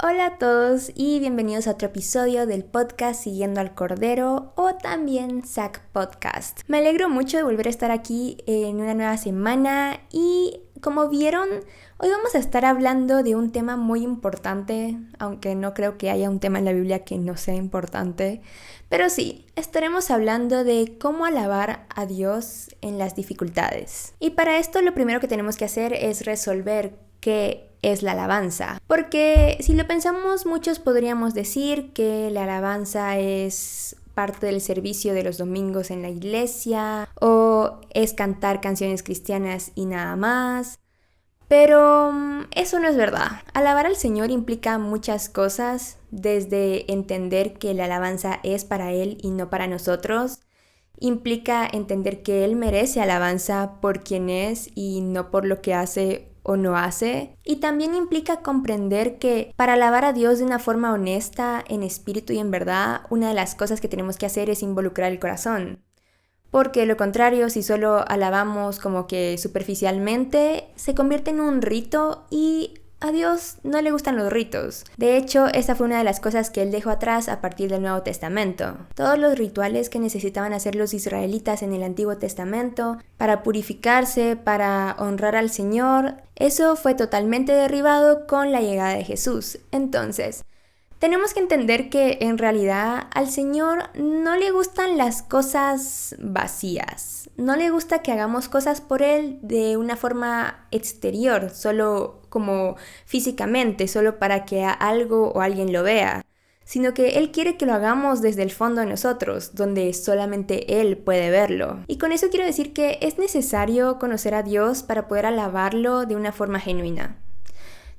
Hola a todos y bienvenidos a otro episodio del podcast Siguiendo al Cordero o también SAC Podcast. Me alegro mucho de volver a estar aquí en una nueva semana y como vieron, hoy vamos a estar hablando de un tema muy importante, aunque no creo que haya un tema en la Biblia que no sea importante, pero sí, estaremos hablando de cómo alabar a Dios en las dificultades. Y para esto lo primero que tenemos que hacer es resolver qué es la alabanza. Porque si lo pensamos, muchos podríamos decir que la alabanza es parte del servicio de los domingos en la iglesia o es cantar canciones cristianas y nada más. Pero eso no es verdad. Alabar al Señor implica muchas cosas, desde entender que la alabanza es para Él y no para nosotros. Implica entender que Él merece alabanza por quien es y no por lo que hace o no hace. Y también implica comprender que para alabar a Dios de una forma honesta, en espíritu y en verdad, una de las cosas que tenemos que hacer es involucrar el corazón. Porque de lo contrario, si solo alabamos como que superficialmente, se convierte en un rito y a Dios no le gustan los ritos. De hecho, esa fue una de las cosas que Él dejó atrás a partir del Nuevo Testamento. Todos los rituales que necesitaban hacer los israelitas en el Antiguo Testamento para purificarse, para honrar al Señor, eso fue totalmente derribado con la llegada de Jesús. Entonces, tenemos que entender que en realidad al Señor no le gustan las cosas vacías. No le gusta que hagamos cosas por Él de una forma exterior, solo como físicamente, solo para que algo o alguien lo vea, sino que Él quiere que lo hagamos desde el fondo de nosotros, donde solamente Él puede verlo. Y con eso quiero decir que es necesario conocer a Dios para poder alabarlo de una forma genuina.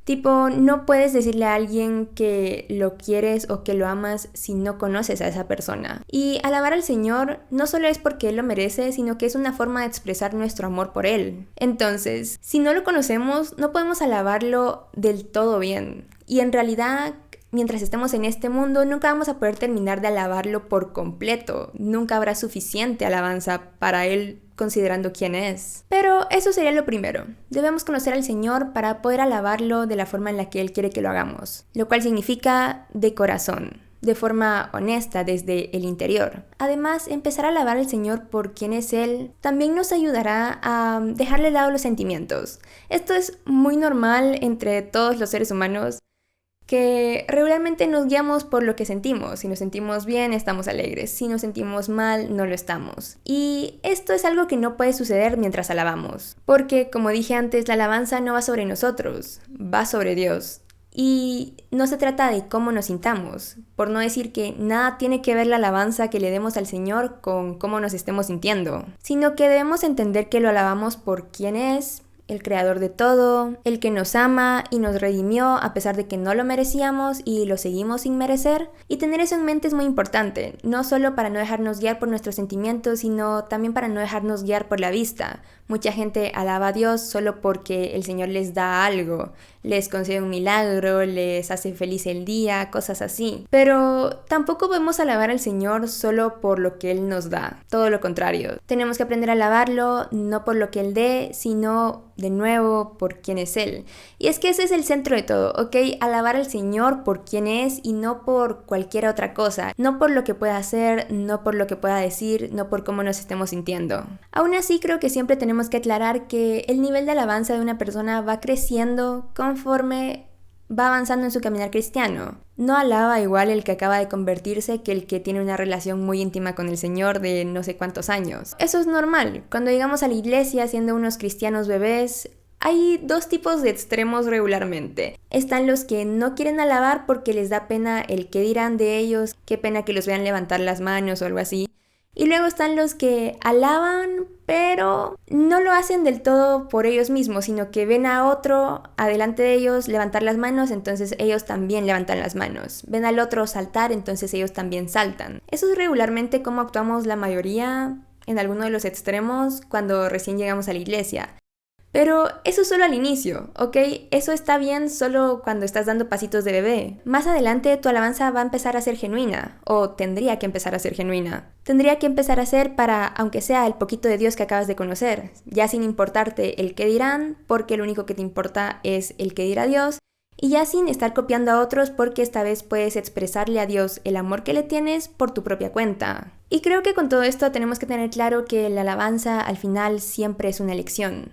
Tipo, no puedes decirle a alguien que lo quieres o que lo amas si no conoces a esa persona. Y alabar al Señor no solo es porque Él lo merece, sino que es una forma de expresar nuestro amor por Él. Entonces, si no lo conocemos, no podemos alabarlo del todo bien. Y en realidad, mientras estemos en este mundo, nunca vamos a poder terminar de alabarlo por completo. Nunca habrá suficiente alabanza para Él considerando quién es. Pero eso sería lo primero. Debemos conocer al Señor para poder alabarlo de la forma en la que Él quiere que lo hagamos, lo cual significa de corazón, de forma honesta desde el interior. Además, empezar a alabar al Señor por quién es Él también nos ayudará a dejarle de lado los sentimientos. Esto es muy normal entre todos los seres humanos, que regularmente nos guiamos por lo que sentimos. Si nos sentimos bien, estamos alegres. Si nos sentimos mal, no lo estamos. Y esto es algo que no puede suceder mientras alabamos. Porque, como dije antes, la alabanza no va sobre nosotros, va sobre Dios. Y no se trata de cómo nos sintamos, por no decir que nada tiene que ver la alabanza que le demos al Señor con cómo nos estemos sintiendo, sino que debemos entender que lo alabamos por quién es, el creador de todo, el que nos ama y nos redimió a pesar de que no lo merecíamos y lo seguimos sin merecer. Y tener eso en mente es muy importante, no solo para no dejarnos guiar por nuestros sentimientos, sino también para no dejarnos guiar por la vista. Mucha gente alaba a Dios solo porque el Señor les da algo, les concede un milagro, les hace feliz el día, cosas así. Pero tampoco podemos alabar al Señor solo por lo que Él nos da, todo lo contrario. Tenemos que aprender a alabarlo no por lo que Él dé, sino de nuevo por quién es Él. Y es que ese es el centro de todo, ¿ok? Alabar al Señor por quién es y no por cualquier otra cosa, no por lo que pueda hacer, no por lo que pueda decir, no por cómo nos estemos sintiendo. Aún así, creo que siempre tenemos que aclarar que el nivel de alabanza de una persona va creciendo conforme va avanzando en su caminar cristiano. No alaba igual el que acaba de convertirse que el que tiene una relación muy íntima con el Señor de no sé cuántos años. Eso es normal. Cuando llegamos a la iglesia siendo unos cristianos bebés, hay dos tipos de extremos regularmente. Están los que no quieren alabar porque les da pena el qué dirán de ellos, qué pena que los vean levantar las manos o algo así. Y luego están los que alaban, pero no lo hacen del todo por ellos mismos, sino que ven a otro adelante de ellos levantar las manos, entonces ellos también levantan las manos. Ven al otro saltar, entonces ellos también saltan. Eso es regularmente cómo actuamos la mayoría en alguno de los extremos cuando recién llegamos a la iglesia. Pero eso solo al inicio, ¿ok? Eso está bien solo cuando estás dando pasitos de bebé. Más adelante tu alabanza va a empezar a ser genuina, o tendría que empezar a ser genuina. Tendría que empezar a ser para, aunque sea el poquito de Dios que acabas de conocer, ya sin importarte el qué dirán, porque lo único que te importa es el qué dirá Dios, y ya sin estar copiando a otros, porque esta vez puedes expresarle a Dios el amor que le tienes por tu propia cuenta. Y creo que con todo esto tenemos que tener claro que la alabanza al final siempre es una elección.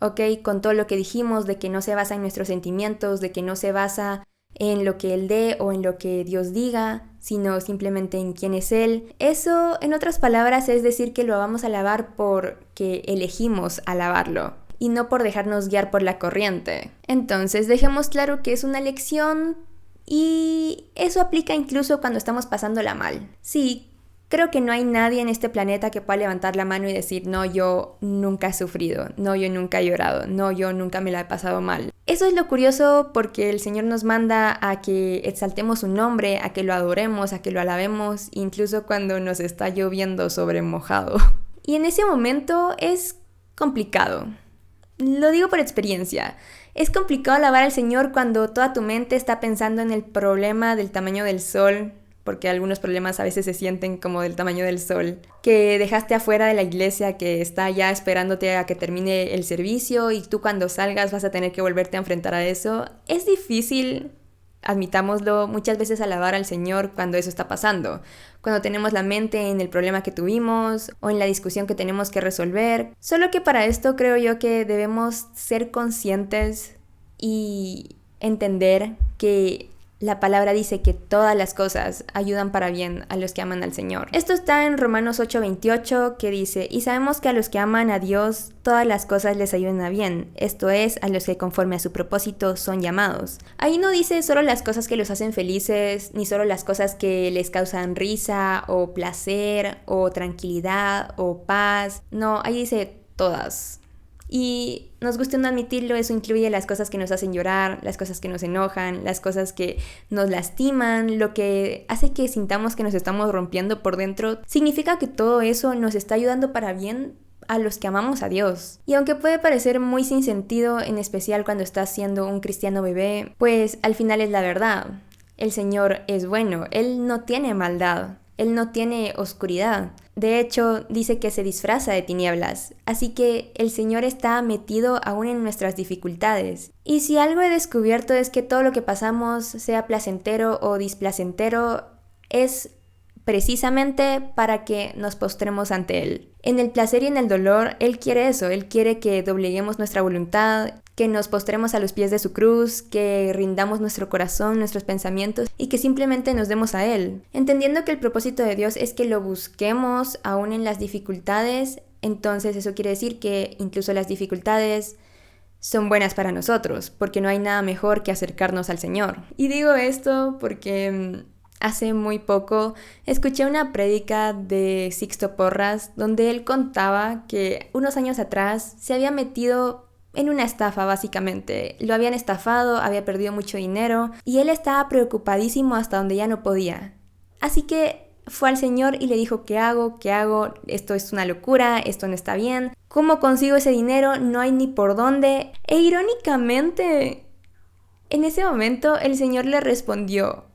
¿Ok? Con todo lo que dijimos de que no se basa en nuestros sentimientos, de que no se basa en lo que Él dé o en lo que Dios diga, sino simplemente en quién es Él. Eso, en otras palabras, es decir que lo vamos a alabar porque elegimos alabarlo y no por dejarnos guiar por la corriente. Entonces, dejemos claro que es una elección y eso aplica incluso cuando estamos pasándola mal. Sí, creo que no hay nadie en este planeta que pueda levantar la mano y decir, no, yo nunca he sufrido, no, yo nunca he llorado, no, yo nunca me la he pasado mal. Eso es lo curioso porque el Señor nos manda a que exaltemos su nombre, a que lo adoremos, a que lo alabemos, incluso cuando nos está lloviendo sobre mojado. Y en ese momento es complicado. Lo digo por experiencia. Es complicado alabar al Señor cuando toda tu mente está pensando en el problema del tamaño del sol, porque algunos problemas a veces se sienten como del tamaño del sol, que dejaste afuera de la iglesia, que está ya esperándote a que termine el servicio y tú cuando salgas vas a tener que volverte a enfrentar a eso. Es difícil, admitámoslo, muchas veces alabar al Señor cuando eso está pasando, cuando tenemos la mente en el problema que tuvimos o en la discusión que tenemos que resolver. Solo que para esto creo yo que debemos ser conscientes y entender que la palabra dice que todas las cosas ayudan para bien a los que aman al Señor. Esto está en Romanos 8:28, que dice, y sabemos que a los que aman a Dios, todas las cosas les ayudan a bien, esto es, a los que conforme a su propósito son llamados. Ahí no dice solo las cosas que los hacen felices, ni solo las cosas que les causan risa, o placer, o tranquilidad, o paz. No, ahí dice todas. Y nos guste o no admitirlo, eso incluye las cosas que nos hacen llorar, las cosas que nos enojan, las cosas que nos lastiman, lo que hace que sintamos que nos estamos rompiendo por dentro. Significa que todo eso nos está ayudando para bien a los que amamos a Dios. Y aunque puede parecer muy sin sentido, en especial cuando estás siendo un cristiano bebé, pues al final es la verdad. El Señor es bueno, Él no tiene maldad, Él no tiene oscuridad. De hecho, dice que se disfraza de tinieblas, así que el Señor está metido aún en nuestras dificultades. Y si algo he descubierto es que todo lo que pasamos, sea placentero o displacentero, es precisamente para que nos postremos ante Él. En el placer y en el dolor, Él quiere eso, Él quiere que dobleguemos nuestra voluntad, que nos postremos a los pies de su cruz, que rindamos nuestro corazón, nuestros pensamientos y que simplemente nos demos a Él. Entendiendo que el propósito de Dios es que lo busquemos aún en las dificultades, entonces eso quiere decir que incluso las dificultades son buenas para nosotros, porque no hay nada mejor que acercarnos al Señor. Y digo esto porque hace muy poco escuché una prédica de Sixto Porras donde él contaba que unos años atrás se había metido en una estafa básicamente. Lo habían estafado, había perdido mucho dinero y él estaba preocupadísimo hasta donde ya no podía. Así que fue al Señor y le dijo, ¿qué hago? ¿Qué hago? Esto es una locura, esto no está bien. ¿Cómo consigo ese dinero? No hay ni por dónde. E irónicamente, en ese momento el Señor le respondió,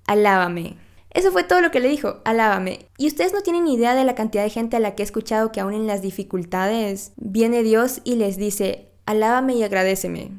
alábame. Eso fue todo lo que le dijo, alábame. Y ustedes no tienen idea de la cantidad de gente a la que he escuchado que aún en las dificultades viene Dios y les dice, alábame y agradéceme.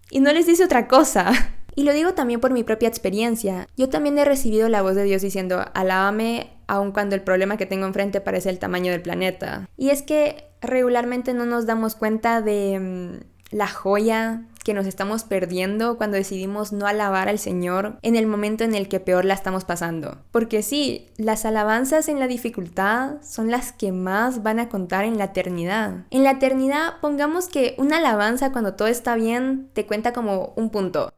Y no les dice otra cosa. Y lo digo también por mi propia experiencia. Yo también he recibido la voz de Dios diciendo, alábame, aun cuando el problema que tengo enfrente parece el tamaño del planeta. Y es que regularmente no nos damos cuenta de la joya que nos estamos perdiendo cuando decidimos no alabar al Señor en el momento en el que peor la estamos pasando. Porque sí, las alabanzas en la dificultad son las que más van a contar en la eternidad. En la eternidad, pongamos que una alabanza cuando todo está bien te cuenta como un punto.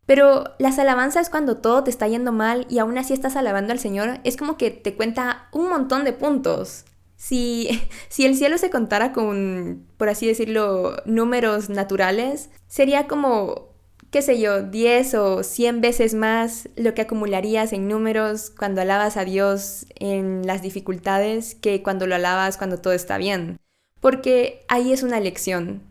Pero las alabanzas cuando todo te está yendo mal y aún así estás alabando al Señor, es como que te cuenta un montón de puntos. Si el cielo se contara con, por así decirlo, números naturales, sería como, qué sé yo, 10 o 100 veces más lo que acumularías en números cuando alabas a Dios en las dificultades que cuando lo alabas cuando todo está bien. Porque ahí es una lección.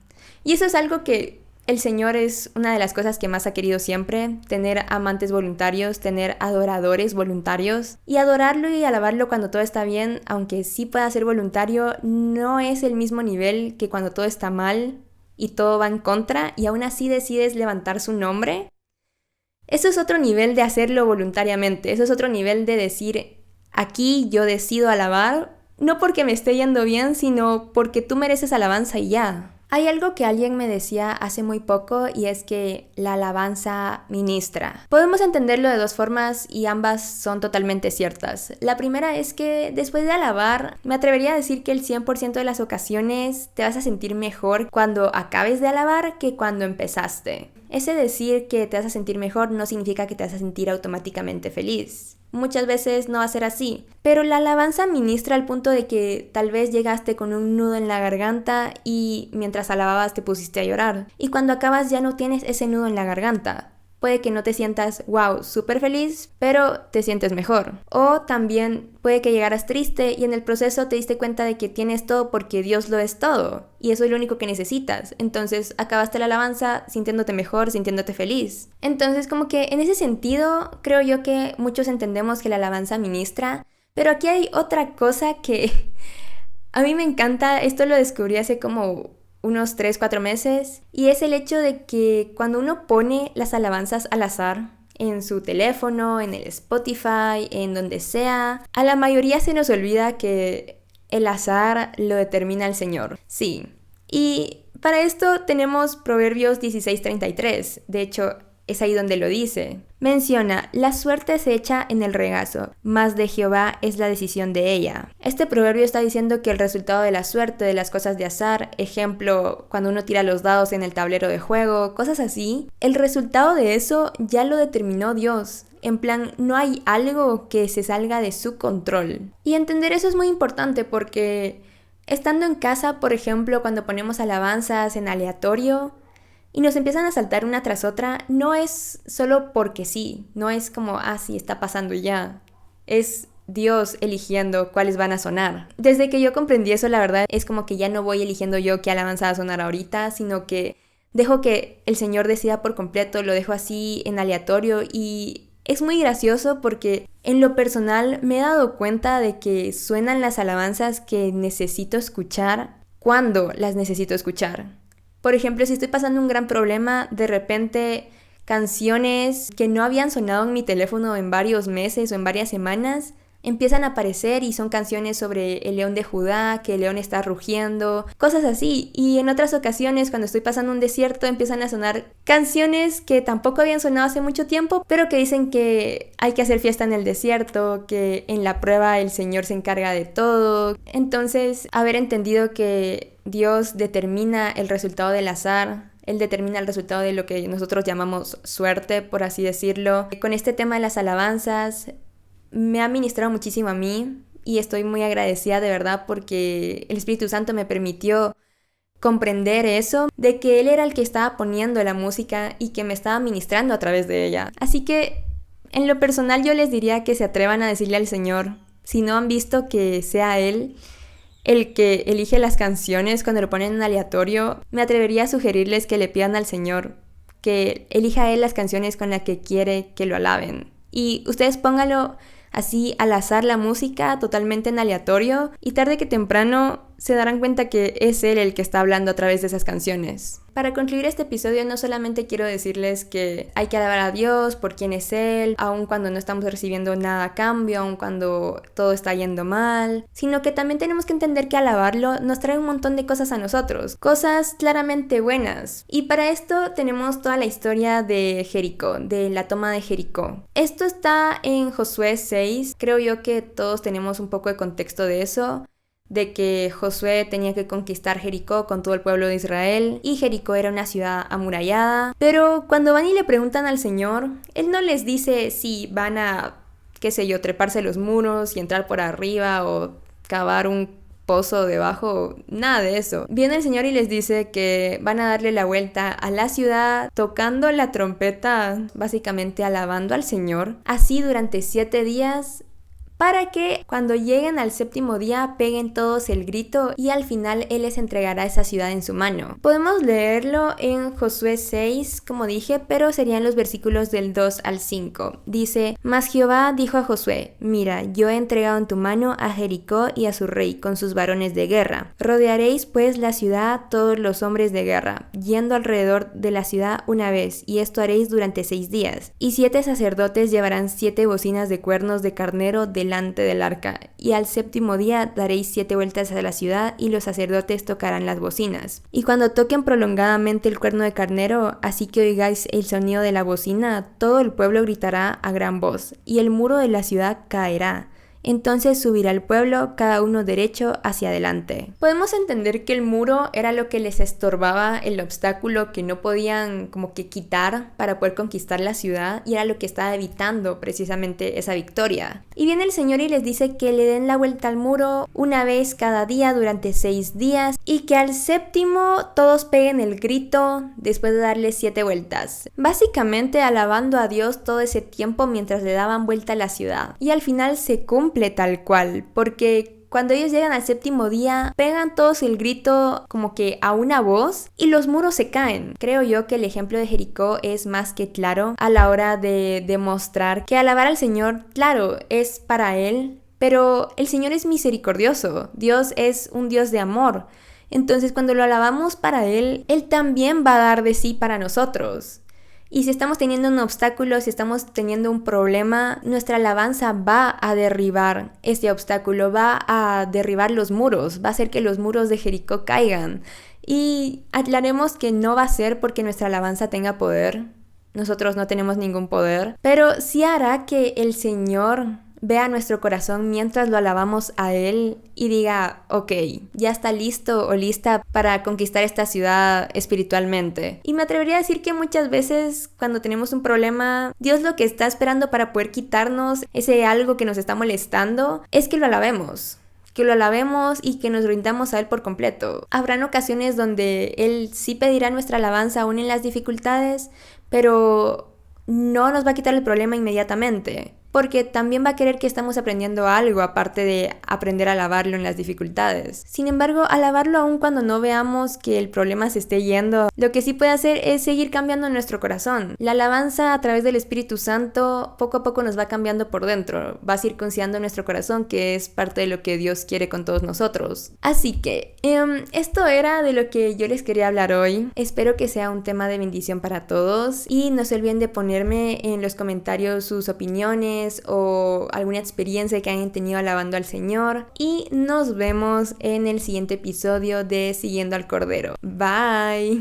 Y eso es algo que el Señor es una de las cosas que más ha querido siempre, tener amantes voluntarios, tener adoradores voluntarios. Y adorarlo y alabarlo cuando todo está bien, aunque sí pueda ser voluntario, no es el mismo nivel que cuando todo está mal y todo va en contra y aún así decides levantar su nombre. Eso es otro nivel de hacerlo voluntariamente, eso es otro nivel de decir, aquí yo decido alabar, no porque me esté yendo bien, sino porque tú mereces alabanza y ya. Hay algo que alguien me decía hace muy poco y es que la alabanza ministra. Podemos entenderlo de dos formas y ambas son totalmente ciertas. La primera es que después de alabar, me atrevería a decir que el 100% de las ocasiones te vas a sentir mejor cuando acabes de alabar que cuando empezaste. Ese decir que te vas a sentir mejor no significa que te vas a sentir automáticamente feliz. Muchas veces no va a ser así, pero la alabanza ministra al punto de que tal vez llegaste con un nudo en la garganta y mientras alababas te pusiste a llorar. Y cuando acabas ya no tienes ese nudo en la garganta. Puede que no te sientas, wow, súper feliz, pero te sientes mejor. O también puede que llegaras triste y en el proceso te diste cuenta de que tienes todo porque Dios lo es todo. Y eso es lo único que necesitas. Entonces acabaste la alabanza sintiéndote mejor, sintiéndote feliz. Entonces como que en ese sentido creo yo que muchos entendemos que la alabanza ministra. Pero aquí hay otra cosa que a mí me encanta. Esto lo descubrí hace como unos 3-4 meses, y es el hecho de que cuando uno pone las alabanzas al azar en su teléfono, en el Spotify, en donde sea, a la mayoría se nos olvida que el azar lo determina el Señor. Sí. Y para esto tenemos Proverbios 16:33. De hecho, es ahí donde lo dice. Menciona, la suerte se echa en el regazo, mas de Jehová es la decisión de ella. Este proverbio está diciendo que el resultado de la suerte, de las cosas de azar, ejemplo, cuando uno tira los dados en el tablero de juego, cosas así, el resultado de eso ya lo determinó Dios. En plan, no hay algo que se salga de su control. Y entender eso es muy importante porque estando en casa, por ejemplo, cuando ponemos alabanzas en aleatorio, y nos empiezan a saltar una tras otra, no es solo porque sí, no es como, sí, está pasando ya. Es Dios eligiendo cuáles van a sonar. Desde que yo comprendí eso, la verdad, es como que ya no voy eligiendo yo qué alabanza va a sonar ahorita, sino que dejo que el Señor decida por completo, lo dejo así en aleatorio y es muy gracioso porque en lo personal me he dado cuenta de que suenan las alabanzas que necesito escuchar cuando las necesito escuchar. Por ejemplo, si estoy pasando un gran problema, de repente canciones que no habían sonado en mi teléfono en varios meses o en varias semanas empiezan a aparecer y son canciones sobre el león de Judá, que el león está rugiendo, cosas así. Y en otras ocasiones, cuando estoy pasando un desierto, empiezan a sonar canciones que tampoco habían sonado hace mucho tiempo, pero que dicen que hay que hacer fiesta en el desierto, que en la prueba el Señor se encarga de todo. Entonces, haber entendido que Dios determina el resultado del azar, Él determina el resultado de lo que nosotros llamamos suerte, por así decirlo. Con este tema de las alabanzas, me ha ministrado muchísimo a mí y estoy muy agradecida de verdad porque el Espíritu Santo me permitió comprender eso, de que Él era el que estaba poniendo la música y que me estaba ministrando a través de ella. Así que en lo personal yo les diría que se atrevan a decirle al Señor, si no han visto que sea Él el que elige las canciones cuando lo ponen en aleatorio, me atrevería a sugerirles que le pidan al Señor que elija a Él las canciones con las que quiere que lo alaben. Y ustedes pónganlo así al azar la música, totalmente en aleatorio, y tarde que temprano se darán cuenta que es Él el que está hablando a través de esas canciones. Para concluir este episodio no solamente quiero decirles que hay que alabar a Dios por quién es Él, aun cuando no estamos recibiendo nada a cambio, aun cuando todo está yendo mal, sino que también tenemos que entender que alabarlo nos trae un montón de cosas a nosotros, cosas claramente buenas. Y para esto tenemos toda la historia de Jericó, de la toma de Jericó. Esto está en Josué 6, creo yo que todos tenemos un poco de contexto de eso, de que Josué tenía que conquistar Jericó con todo el pueblo de Israel y Jericó era una ciudad amurallada. Pero cuando van y le preguntan al Señor, Él no les dice si van a, qué sé yo, treparse los muros y entrar por arriba o cavar un pozo debajo, nada de eso. Viene el Señor y les dice que van a darle la vuelta a la ciudad tocando la trompeta, básicamente alabando al Señor, así durante 7 días, para que cuando lleguen al séptimo día peguen todos el grito y al final Él les entregará esa ciudad en su mano. Podemos leerlo en Josué 6, como dije, pero serían los versículos del 2 al 5. Dice: Mas Jehová dijo a Josué: Mira, yo he entregado en tu mano a Jericó y a su rey con sus varones de guerra. Rodearéis pues la ciudad todos los hombres de guerra, yendo alrededor de la ciudad una vez, y esto haréis durante 6 días. Y 7 sacerdotes llevarán 7 bocinas de cuernos de carnero delante del arca, y al séptimo día daréis 7 vueltas a la ciudad, y los sacerdotes tocarán las bocinas. Y cuando toquen prolongadamente el cuerno de carnero, así que oigáis el sonido de la bocina, todo el pueblo gritará a gran voz, y el muro de la ciudad caerá. Entonces subirá el pueblo, cada uno derecho hacia adelante. Podemos entender que el muro era lo que les estorbaba, el obstáculo que no podían como que quitar para poder conquistar la ciudad, y era lo que estaba evitando precisamente esa victoria. Y viene el Señor y les dice que le den la vuelta al muro una vez cada día durante 6 días, y que al séptimo todos peguen el grito después de darle 7 vueltas. Básicamente alabando a Dios todo ese tiempo mientras le daban vuelta a la ciudad. Y al final se cumple tal cual, porque cuando ellos llegan al séptimo día, pegan todos el grito como que a una voz y los muros se caen. Creo yo que el ejemplo de Jericó es más que claro a la hora de demostrar que alabar al Señor, claro, es para Él, pero el Señor es misericordioso. Dios es un Dios de amor. Entonces, cuando lo alabamos para Él, Él también va a dar de sí para nosotros. Y si estamos teniendo un obstáculo, si estamos teniendo un problema, nuestra alabanza va a derribar este obstáculo, va a derribar los muros, va a hacer que los muros de Jericó caigan. Y aclaremos que no va a ser porque nuestra alabanza tenga poder. Nosotros no tenemos ningún poder, pero sí hará que el Señor vea nuestro corazón mientras lo alabamos a Él y diga: ok, ya está listo o lista para conquistar esta ciudad espiritualmente. Y me atrevería a decir que muchas veces cuando tenemos un problema, Dios lo que está esperando para poder quitarnos ese algo que nos está molestando es que lo alabemos. Que lo alabemos y que nos rindamos a Él por completo. Habrán ocasiones donde Él sí pedirá nuestra alabanza aún en las dificultades, pero no nos va a quitar el problema inmediatamente, porque también va a querer que estamos aprendiendo algo aparte de aprender a alabarlo en las dificultades. Sin embargo, alabarlo aún cuando no veamos que el problema se esté yendo, lo que sí puede hacer es seguir cambiando nuestro corazón. La alabanza a través del Espíritu Santo poco a poco nos va cambiando por dentro, va circuncidando nuestro corazón, que es parte de lo que Dios quiere con todos nosotros. Así que, esto era de lo que yo les quería hablar hoy. Espero que sea un tema de bendición para todos y no se olviden de ponerme en los comentarios sus opiniones o alguna experiencia que hayan tenido alabando al Señor, y nos vemos en el siguiente episodio de Siguiendo al Cordero. Bye.